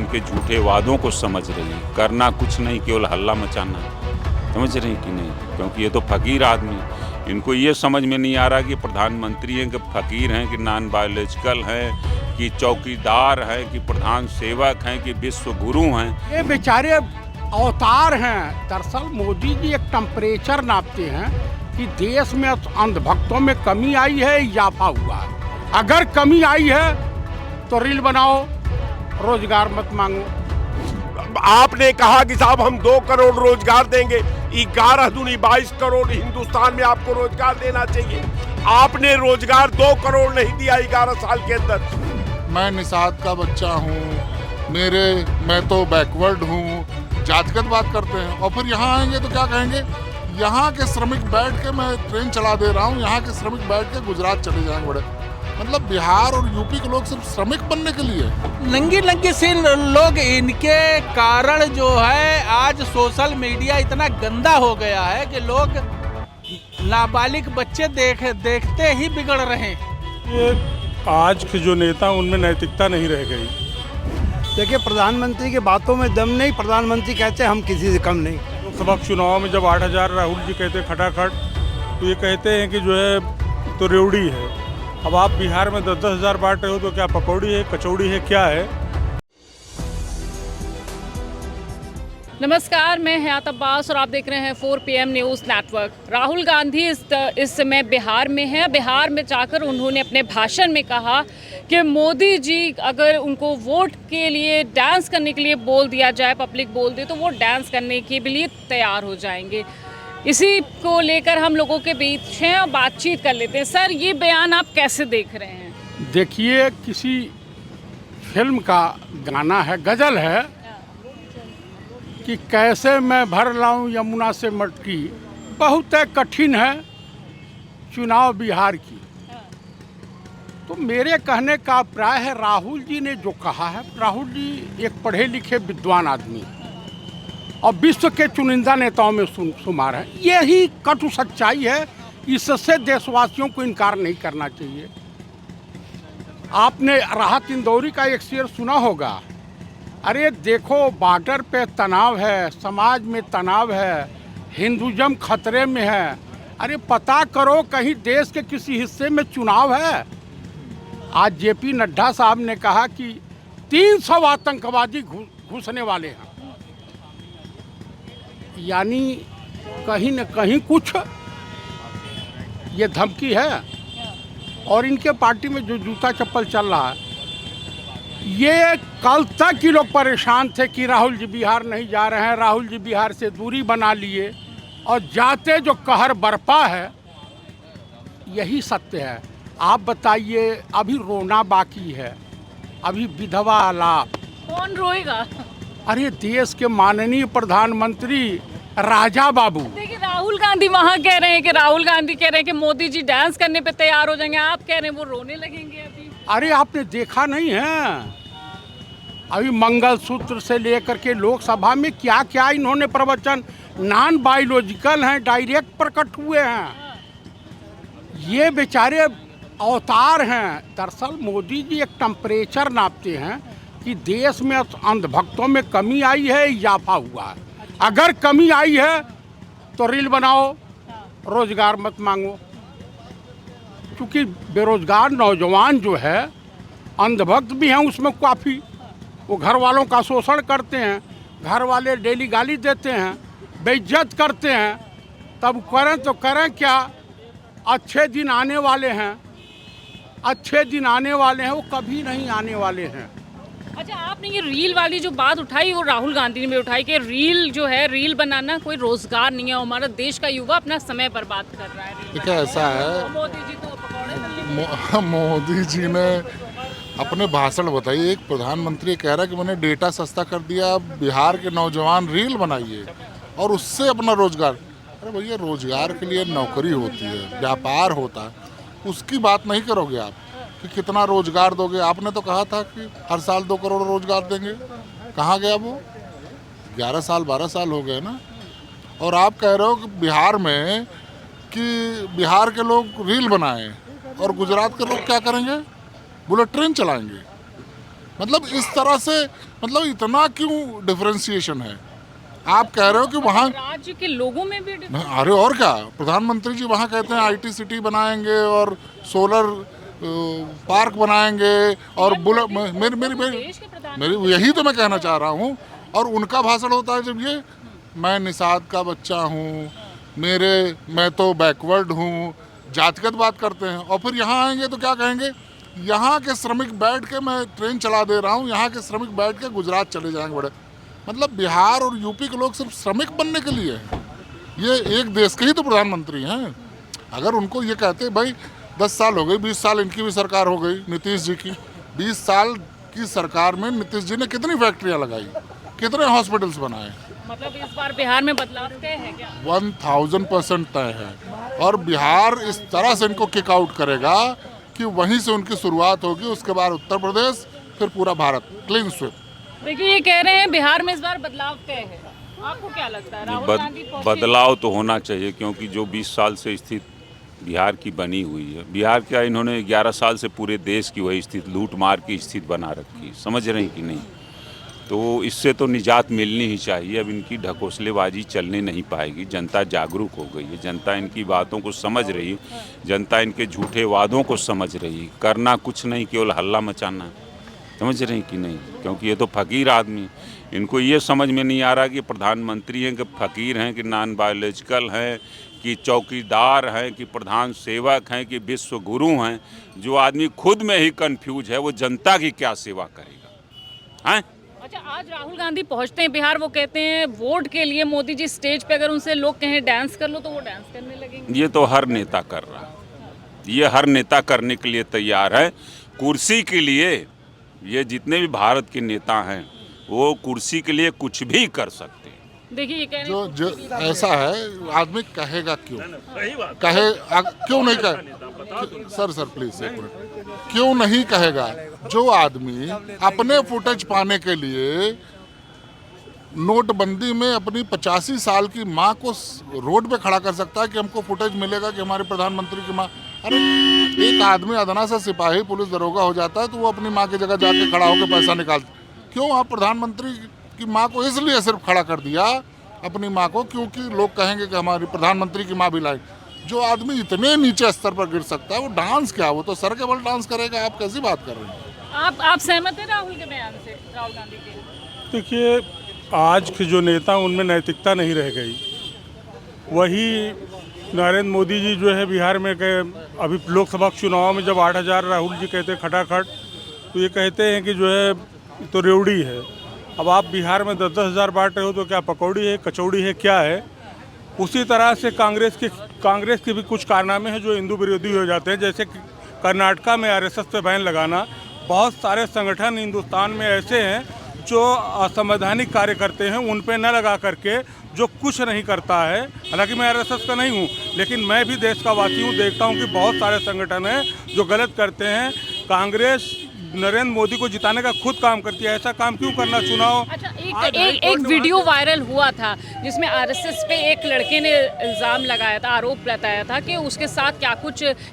इनके झूठे वादों को समझ रही है। करना कुछ नहीं, केवल हल्ला मचाना। समझ रही कि नहीं? क्योंकि ये तो फकीर आदमी, इनको ये समझ में नहीं आ रहा कि प्रधानमंत्री हैं कि फकीर हैं कि नॉन बायोलॉजिकल हैं कि चौकीदार हैं कि प्रधान सेवक हैं कि विश्व गुरु हैं। ये बेचारे अवतार हैं। दरअसल मोदी जी एक टेम्परेचर नापते हैं कि देश में अंधभक्तों में कमी आई है, इजाफा हुआ है। अगर कमी आई है तो रील बनाओ, रोजगार मत मांगो। आपने कहा कि साहब हम 2 करोड़ रोजगार देंगे, 11 दूनी 22 करोड़ हिंदुस्तान में आपको रोजगार देना चाहिए। आपने रोजगार 2 करोड़ नहीं दिया 11 साल के अंदर। मैं निषाद का बच्चा हूँ, मैं तो बैकवर्ड हूँ, जातिगत बात करते हैं। और फिर यहाँ आएंगे तो क्या कहेंगे, यहाँ के श्रमिक बैठ के मैं ट्रेन चला दे रहा हूँ, यहाँ के श्रमिक बैठ के गुजरात चले जाएंगे। बड़े मतलब बिहार और यूपी के लोग सिर्फ श्रमिक बनने के लिए नंगी सी लोग, इनके कारण जो है आज सोशल मीडिया इतना गंदा हो गया है कि लोग नाबालिग बच्चे देखते ही बिगड़ रहे हैं। ये आज के जो नेता उनमें नैतिकता नहीं रह गई। देखिए, प्रधानमंत्री की बातों में दम नहीं। प्रधानमंत्री कहते हैं हम किसी से कम नहीं। लोकसभा चुनाव में जब 8,000 राहुल जी कहते खटाखट, तो ये कहते हैं कि जो है तो रेवड़ी है। अब आप बिहार में 10-10 हज़ार बांट रहे हो तो क्या पकौड़ी है, कचौड़ी है, क्या है? नमस्कार, मैं हयात अब्बास और आप देख रहे हैं 4 PM news network. Rahul Gandhi इस समय बिहार में है। बिहार में जाकर उन्होंने अपने भाषण में कहा कि मोदी जी अगर उनको वोट के लिए डांस करने के लिए बोल दिया जाए, पब्लिक बोल दे, तो वो डांस करने के लिए तैयार हो जाएंगे। इसी को लेकर हम लोगों के बीच हैं और बातचीत कर लेते हैं। सर, ये बयान आप कैसे देख रहे हैं? देखिए, किसी फिल्म का गाना है, गजल है कि कैसे मैं भर लाऊं यमुना से मटकी, बहुत कठिन है चुनाव बिहार की। तो मेरे कहने का अभिप्राय है, राहुल जी ने जो कहा है, राहुल जी एक पढ़े लिखे विद्वान आदमी और विश्व के चुनिंदा नेताओं में शुमार है। यही कटु सच्चाई है, इससे देशवासियों को इनकार नहीं करना चाहिए। आपने राहत इंदौरी का एक शेर सुना होगा, अरे देखो बॉर्डर पे तनाव है, समाज में तनाव है, हिंदुज़म खतरे में है, अरे पता करो कहीं देश के किसी हिस्से में चुनाव है। आज JP नड्डा साहब ने कहा कि 300 आतंकवादी घुसने वाले हैं, यानी कहीं न कहीं कुछ ये धमकी है। और इनके पार्टी में जो जूता चप्पल चल रहा है, ये कल तक ही लोग परेशान थे कि राहुल जी बिहार नहीं जा रहे हैं, राहुल जी बिहार से दूरी बना लिए, और जाते जो कहर बरपा है, यही सत्य है। आप बताइए, अभी रोना बाकी है, अभी विधवा आलाप। कौन रोएगा? अरे देश के माननीय प्रधानमंत्री राजा बाबू। देखिए, राहुल गांधी वहाँ कह रहे हैं कि मोदी जी डांस करने पे तैयार हो जाएंगे, आप कह रहे हैं वो रोने लगेंगे अभी। अरे आपने देखा नहीं है, अभी मंगलसूत्र से लेकर के लोकसभा में क्या क्या इन्होंने प्रवचन, नॉन बायोलॉजिकल हैं, डायरेक्ट प्रकट हुए हैं। ये बेचारे अवतार हैं। दरअसल मोदी जी एक टेम्परेचर नापते हैं कि देश में अंधभक्तों में कमी आई है, इजाफा हुआ है। अगर कमी आई है तो रील बनाओ, रोजगार मत मांगो। क्योंकि बेरोजगार नौजवान जो है, अंधभक्त भी हैं उसमें काफ़ी, वो घर वालों का शोषण करते हैं, घर वाले डेली गाली देते हैं, बेइज्जत करते हैं। तब करें तो करें क्या, अच्छे दिन आने वाले हैं, अच्छे दिन आने वाले हैं, वो कभी नहीं आने वाले हैं। अच्छा, आपने ये रील वाली जो बात उठाई, वो राहुल गांधी ने भी उठाई कि रील जो है, रील बनाना कोई रोजगार नहीं है, हमारा देश का युवा अपना समय बर्बाद कर रहा है। देखिए ऐसा है, मोदी जी तो पकौड़े मोदी जी ने अपने भाषण बताइए, एक प्रधानमंत्री कह रहा है कि मैंने डेटा सस्ता कर दिया, बिहार के नौजवान रील बनाइए और उससे अपना रोजगार। अरे भैया, रोजगार के लिए नौकरी होती है, व्यापार होता है, उसकी बात नहीं करोगे आप कि कितना रोजगार दोगे। आपने तो कहा था कि हर साल 2 करोड़ रोजगार देंगे, कहाँ गया वो? 11 साल 12 साल हो गए ना। और आप कह रहे हो कि बिहार में कि बिहार के लोग रील बनाएं और गुजरात के लोग क्या करेंगे, बुलेट ट्रेन चलाएंगे। मतलब इस तरह से, मतलब इतना क्यों डिफरेंशिएशन है? आप कह रहे हो कि वहाँ राज्य के लोगों में भी अरे और क्या, प्रधानमंत्री जी वहाँ कहते हैं IT सिटी बनाएंगे और सोलर पार्क बनाएंगे और मेरी यही तो मैं कहना चाह रहा हूँ। और उनका भाषण होता है जब ये मैं निषाद का बच्चा हूँ, मैं तो बैकवर्ड हूँ, जातिगत बात करते हैं। और फिर यहाँ आएंगे तो क्या कहेंगे, यहाँ के श्रमिक बैठ के मैं ट्रेन चला दे रहा हूँ, यहाँ के श्रमिक बैठ के गुजरात चले जाएंगे बड़े। मतलब बिहार और यूपी के लोग सिर्फ श्रमिक बनने के लिए हैं। ये एक देश के ही तो प्रधानमंत्री हैं। अगर उनको ये कहते भाई 10 साल हो गए, 20 साल इनकी भी सरकार हो गई, नीतीश जी की 20 साल की सरकार में नीतीश जी ने कितनी फैक्ट्रियाँ लगाई, कितने हॉस्पिटल्स बनाए। मतलब इस बार बिहार में बदलाव तय है क्या? 1000% तय है। और बिहार इस तरह से इनको किक आउट करेगा कि वहीं से उनकी शुरुआत होगी, उसके बाद उत्तर प्रदेश, फिर पूरा भारत, क्लीन स्वीप। देखिए ये कह रहे हैं बिहार में इस बार बदलाव तय है, आपको क्या लगता है? राहुल गांधी बदलाव तो होना चाहिए, क्योंकि जो 20 साल से स्थिति बिहार की बनी हुई है, बिहार क्या इन्होंने 11 साल से पूरे देश की वही स्थिति, लूट मार की स्थिति बना रखी, समझ रहे हैं कि नहीं? तो इससे तो निजात मिलनी ही चाहिए। अब इनकी ढकोसलेबाजी चलने नहीं पाएगी। जनता जागरूक हो गई है, जनता इनकी बातों को समझ रही है, जनता इनके झूठे वादों को समझ रही है। करना कुछ नहीं, केवल हल्ला मचाना है, समझ रहे हैं कि नहीं? क्योंकि ये तो फकीर आदमी, इनको ये समझ में नहीं आ रहा कि प्रधानमंत्री हैं कि फकीर हैं कि नॉन बायोलॉजिकल हैं कि चौकीदार हैं कि प्रधान सेवक हैं कि विश्व गुरु हैं। जो आदमी खुद में ही कंफ्यूज है, वो जनता की क्या सेवा करेगा? हैं? अच्छा, आज राहुल गांधी पहुंचते हैं बिहार, वो कहते हैं वोट के लिए मोदी जी स्टेज पे अगर उनसे लोग कहें डांस कर लो तो वो डांस करने लगेंगे। ये तो हर नेता कर रहा है, ये हर नेता करने के लिए तैयार है। कुर्सी के लिए ये जितने भी भारत के नेता हैं वो कुर्सी के लिए कुछ भी कर सकते हैं। देखिए ये कह रहे हैं जो ऐसा है, आदमी कहेगा क्यों, क्यों नहीं कहे? सर प्लीज एक मिनट, क्यों नहीं कहेगा? जो आदमी अपने फुटेज पाने के लिए नोटबंदी में अपनी 85 साल की माँ को रोड पे खड़ा कर सकता है कि हमको फुटेज मिलेगा कि हमारे प्रधानमंत्री की माँ। अरे एक आदमी अदना सा सिपाही पुलिस दरोगा हो जाता है तो वो अपनी माँ की जगह जाके खड़ा होकर पैसा निकालता। क्यों आप प्रधानमंत्री की माँ को इसलिए सिर्फ खड़ा कर दिया, अपनी माँ को, क्योंकि लोग कहेंगे कि हमारी प्रधानमंत्री की माँ भी लाई। जो आदमी इतने नीचे स्तर पर गिर सकता है वो डांस क्या, वो तो सर के बल डांस करेगा। आप कैसी बात कर रहे हैं? आप सहमत हैं राहुल के बयान से, राहुल गांधी के? देखिए, आज के जो नेता उनमें नैतिकता नहीं रह गई। वही नरेंद्र मोदी जी जो है बिहार में अभी लोकसभा चुनाव में जब 8000 राहुल जी कहते खटाखट, तो ये कहते हैं कि जो है तो रेवड़ी है। अब आप बिहार में 10-10 हज़ार बांट रहे हो तो क्या पकौड़ी है, कचौड़ी है, क्या है? उसी तरह से कांग्रेस के भी कुछ कारनामे हैं जो हिंदू विरोधी हो जाते हैं। जैसे कर्नाटका में RSS पे बैन लगाना। बहुत सारे संगठन हिंदुस्तान में ऐसे हैं जो असंवैधानिक कार्य करते हैं, उन पे न लगा करके जो कुछ नहीं करता है। हालांकि मैं RSS का नहीं हूँ, लेकिन मैं भी देश का वासी हूँ, देखता हूँ कि बहुत सारे संगठन हैं जो गलत करते हैं। कांग्रेस नरेंद्र मोदी को जिताने का खुद काम करती है, ऐसा काम क्यों करना चुनाव? अच्छा, एक वीडियो वायरल हुआ था जिसमें RSS पे एक लड़के ने इल्ज़ाम लगाया था, आरोप लगाया था कि उसके साथ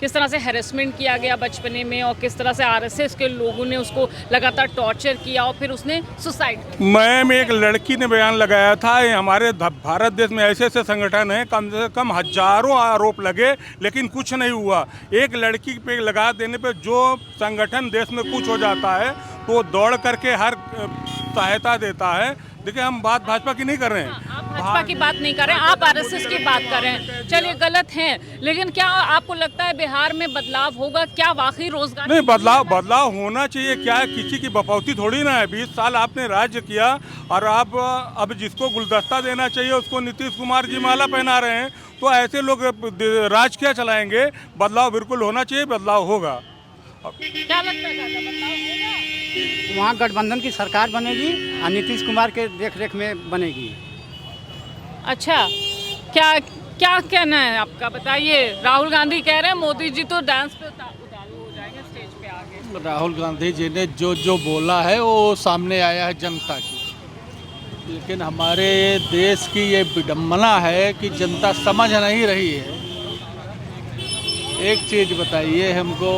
किस तरह से हैरेसमेंट किया गया बचपने में और किस तरह से RSS के लोगों ने उसको लगातार टॉर्चर किया और फिर उसने सुसाइड। मैम, एक लड़की ने बयान लगाया था। हमारे भारत देश में ऐसे ऐसे संगठन हैं, कम से कम हजारों आरोप लगे लेकिन कुछ नहीं हुआ। एक लड़की पे लगा देने पे जो संगठन देश में कुछ हो जाता है तो दौड़ करके हर सहायता देता है। देखिए, हम बात भाजपा की नहीं कर रहे हैं। आप भाजपा की बात नहीं कर रहे हैं, आप RSS की बात कर रहे हैं। चलिए, गलत हैं, लेकिन क्या आपको लगता है बिहार में बदलाव होगा? क्या वाकई रोजगार नहीं, बदलाव होना चाहिए। क्या है, किसी की बपौती थोड़ी ना है। 20 साल आपने राज्य किया और आप अब जिसको गुलदस्ता देना चाहिए उसको नीतीश कुमार जी माला पहना रहे हैं। तो ऐसे लोग राज क्या चलाएंगे? बदलाव बिल्कुल होना चाहिए, बदलाव होगा। क्या लगता है बदलाव होगा? वहाँ गठबंधन की सरकार बनेगी और नीतीश कुमार के देखरेख में बनेगी। अच्छा, क्या कहना है आपका, बताइए। राहुल गांधी कह रहे हैं मोदी जी तो डांस पे उतारू हो जाएंगे स्टेज पे आगे। राहुल गांधी जी ने जो बोला है वो सामने आया है जनता की, लेकिन हमारे देश की ये विडम्बना है कि जनता समझ नहीं रही है। एक चीज बताइए हमको,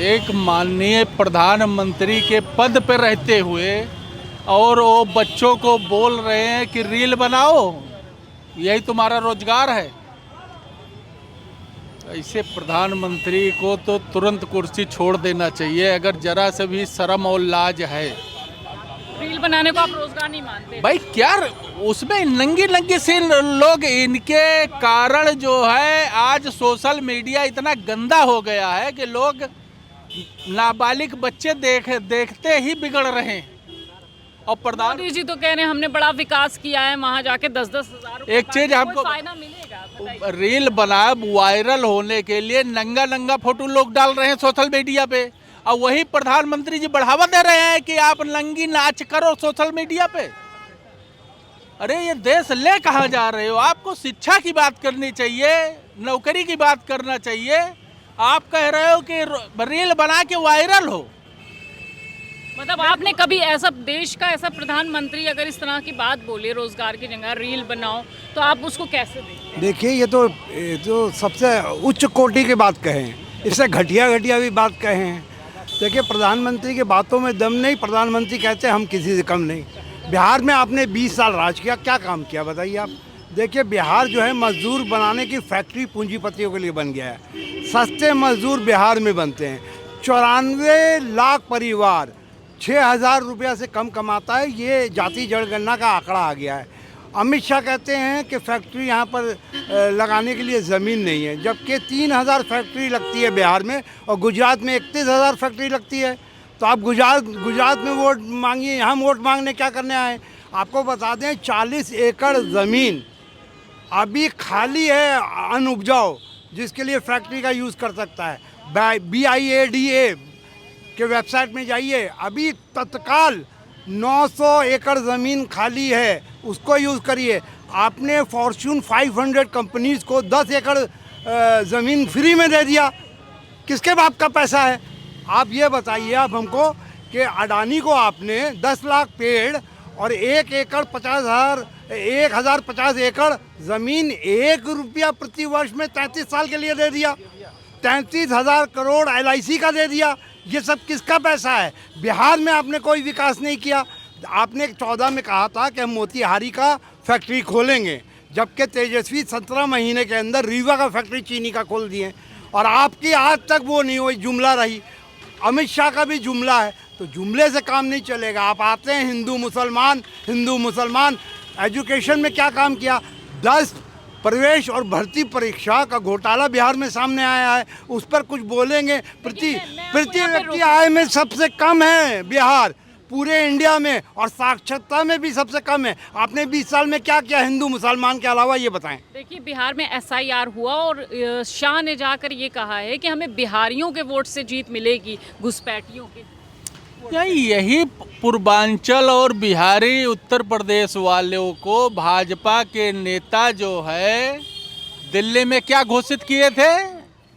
एक माननीय प्रधानमंत्री के पद पर रहते हुए और वो बच्चों को बोल रहे हैं कि रील बनाओ, यही तुम्हारा रोजगार है। ऐसे प्रधानमंत्री को तो तुरंत कुर्सी छोड़ देना चाहिए, अगर जरा से भी शर्म और लाज है। रील बनाने को आप रोजगार नहीं मानते? भाई क्या उसमें नंगी नंगी से लोग, इनके कारण जो है आज सोशल मीडिया इतना गंदा हो गया है कि लोग नाबालिग बच्चे देखते ही बिगड़ रहे हैं। और मोदी जी तो कह रहे हैं हमने बड़ा विकास किया है, वहाँ जाके 10-10 हज़ार एक चीज आपको फायदा मिलेगा। रील बना वायरल होने के लिए नंगा नंगा फोटो लोग डाल रहे हैं सोशल मीडिया पे, और वही प्रधानमंत्री जी बढ़ावा दे रहे हैं कि आप नंगी नाच करो सोशल मीडिया पे। अरे ये देश ले कहाँ जा रहे हो? आपको शिक्षा की बात करनी चाहिए, नौकरी की बात करना चाहिए। आप कह रहे हो कि रील बना के वायरल हो। मतलब आपने कभी ऐसा देश का ऐसा प्रधानमंत्री अगर इस तरह की बात बोले रोजगार की जगह रील बनाओ, तो आप उसको कैसे देखते? देखिए ये तो सबसे उच्च कोटि की बात कहें, इससे घटिया भी बात कहें। देखिए प्रधानमंत्री की बातों में दम नहीं, प्रधानमंत्री कहते हैं हम किसी से कम नहीं। बिहार में आपने 20 साल राज किया, क्या काम किया बताइए आप? देखिए बिहार जो है मजदूर बनाने की फैक्ट्री पूंजीपतियों के लिए बन गया है। सस्ते मजदूर बिहार में बनते हैं। 94 लाख परिवार 6,000 रुपया से कम कमाता है, ये जाति जनगणना का आंकड़ा आ गया है। अमित शाह कहते हैं कि फैक्ट्री यहाँ पर लगाने के लिए ज़मीन नहीं है, जबकि 3,000 फैक्ट्री लगती है बिहार में और गुजरात में 31,000 फैक्ट्री लगती है। तो आप गुजरात में वोट मांगिए, यहाँ वोट मांगने क्या करने आए? आपको बता दें 40 एकड़ ज़मीन अभी खाली है अनउपजाऊ, जिसके लिए फैक्ट्री का यूज़ कर सकता है। BIADA के वेबसाइट में जाइए, अभी तत्काल 900 एकड़ ज़मीन खाली है, उसको यूज़ करिए। आपने फॉर्च्यून 500 कंपनीज को 10 एकड़ ज़मीन फ्री में दे दिया, किसके बाप का पैसा है? आप ये बताइए आप हमको कि अडानी को आपने 10 लाख पेड़ और 1,50 एकड़ ज़मीन 1 रुपया प्रति वर्ष में 33 साल के लिए दे दिया। 33,000 करोड़ LIC का दे दिया। ये सब किसका पैसा है? बिहार में आपने कोई विकास नहीं किया। आपने 14 में कहा था कि हम मोतिहारी का फैक्ट्री खोलेंगे, जबकि तेजस्वी 17 महीने के अंदर रीवा का फैक्ट्री चीनी का खोल दिए, और आपकी आज तक वो नहीं हुई, जुमला रही। अमित शाह का भी जुमला है, तो जुमले से काम नहीं चलेगा। आप आते हैं हिंदू मुसलमान। एजुकेशन में क्या काम किया? 10 प्रवेश और भर्ती परीक्षा का घोटाला बिहार में सामने आया है, उस पर कुछ बोलेंगे? प्रति व्यक्ति आय में सबसे कम है बिहार पूरे इंडिया में, और साक्षरता में भी सबसे कम है। आपने 20 साल में क्या किया हिंदू मुसलमान के अलावा, ये बताएं। देखिए बिहार में SIR हुआ और शाह ने जाकर ये कहा है कि हमें बिहारियों के वोट से जीत मिलेगी, घुसपैठियों के। यही पूर्वांचल और बिहारी उत्तर प्रदेश वालों को भाजपा के नेता जो है दिल्ली में क्या घोषित किए थे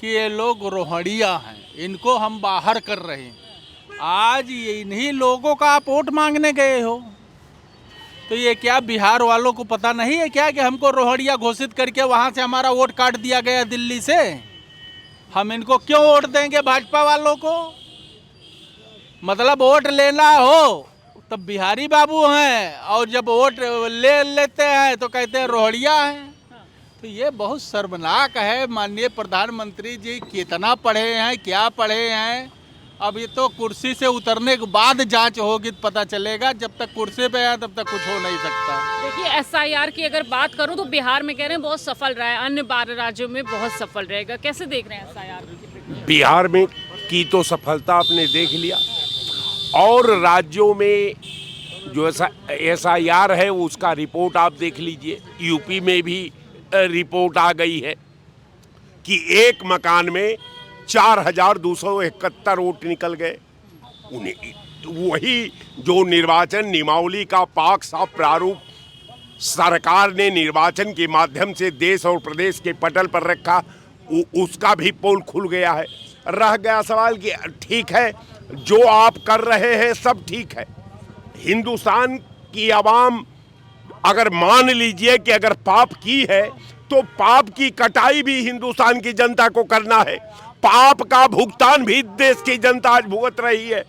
कि ये लोग रोहड़िया हैं, इनको हम बाहर कर रहे हैं। आज इन्हीं लोगों का आप वोट मांगने गए हो, तो ये क्या बिहार वालों को पता नहीं है क्या कि हमको रोहड़िया घोषित करके वहाँ से हमारा वोट काट दिया गया दिल्ली से? हम इनको क्यों वोट देंगे भाजपा वालों को? मतलब वोट लेना हो तब बिहारी बाबू हैं, और जब वोट ले लेते हैं तो कहते हैं रोहड़िया हैं। तो ये बहुत शर्मनाक है। माननीय प्रधानमंत्री जी कितना पढ़े हैं, क्या पढ़े हैं? अब ये तो कुर्सी से उतरने के बाद जांच होगी तो पता चलेगा, जब तक कुर्सी पे है तब तक कुछ हो नहीं सकता। देखिए SIR की अगर बात करूं तो बिहार में कह रहे हैं बहुत सफल रहा है, अन्य 12 राज्यों में बहुत सफल रहेगा। कैसे देख रहे हैं SIR? बिहार में की तो सफलता आपने देख लिया, और राज्यों में जो SIR है उसका रिपोर्ट आप देख लीजिए। यूपी में भी रिपोर्ट आ गई है कि एक मकान में 4,271 वोट निकल गए। उन्हें वही जो निर्वाचन नियमावली का पाक साफ प्रारूप सरकार ने निर्वाचन के माध्यम से देश और प्रदेश के पटल पर रखा, उसका भी पोल खुल गया है। रह गया सवाल कि ठीक है जो आप कर रहे हैं सब ठीक है, हिंदुस्तान की आवाम अगर मान लीजिए कि अगर पाप की है तो पाप की कटाई भी हिंदुस्तान की जनता को करना है, पाप का भुगतान भी देश की जनता आज भुगत रही है।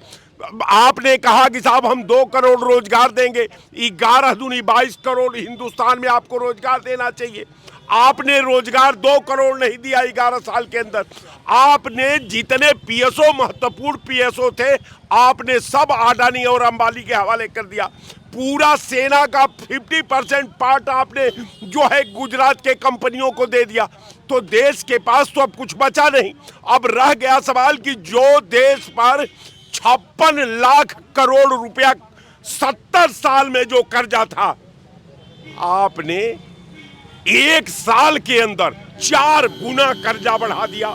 आपने कहा कि साहब हम 2 करोड़ रोजगार देंगे, 11 दूनी 22 करोड़ हिंदुस्तान में आपको रोजगार देना चाहिए। आपने रोजगार 2 करोड़ नहीं दिया 11 साल के अंदर। आपने जितने पीएसओ, महत्वपूर्ण पीएसओ थे, आपने सब अडानी और अंबानी के हवाले कर दिया। पूरा सेना का 50% पार्ट आपने जो है गुजरात के कंपनियों को दे दिया। तो देश के पास तो अब कुछ बचा नहीं। अब रह गया सवाल कि जो देश पर 56 लाख करोड़ रुपया 70 साल में जो कर्जा था, आपने 1 साल के अंदर 4 गुना कर्जा बढ़ा दिया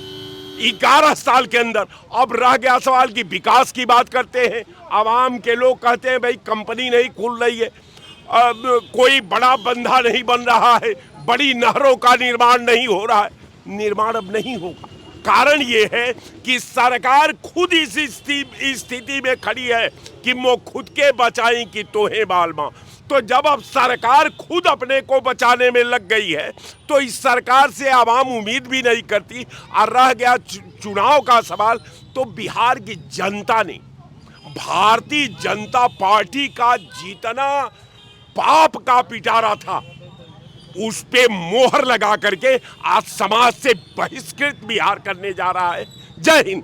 11 साल के अंदर। अब रह गया सवाल कि विकास की बात करते हैं, आवाम के लोग कहते हैं भाई कंपनी नहीं खुल रही है, अब कोई बड़ा बंधा नहीं बन रहा है, बड़ी नहरों का निर्माण नहीं हो रहा है। निर्माण अब नहीं होगा। कारण ये है कि सरकार खुद इस स्थिति में खड़ी है कि वो खुद के बचाई कि तोहे बालमा। तो जब अब सरकार खुद अपने को बचाने में लग गई है तो इस सरकार से आवाम उम्मीद भी नहीं करती। और रह गया चुनाव का सवाल, तो बिहार की जनता ने भारतीय जनता पार्टी का जितना पाप का पिटारा था उस पे मोहर लगा करके आज समाज से बहिष्कृत बिहार करने जा रहा है। जय हिंद।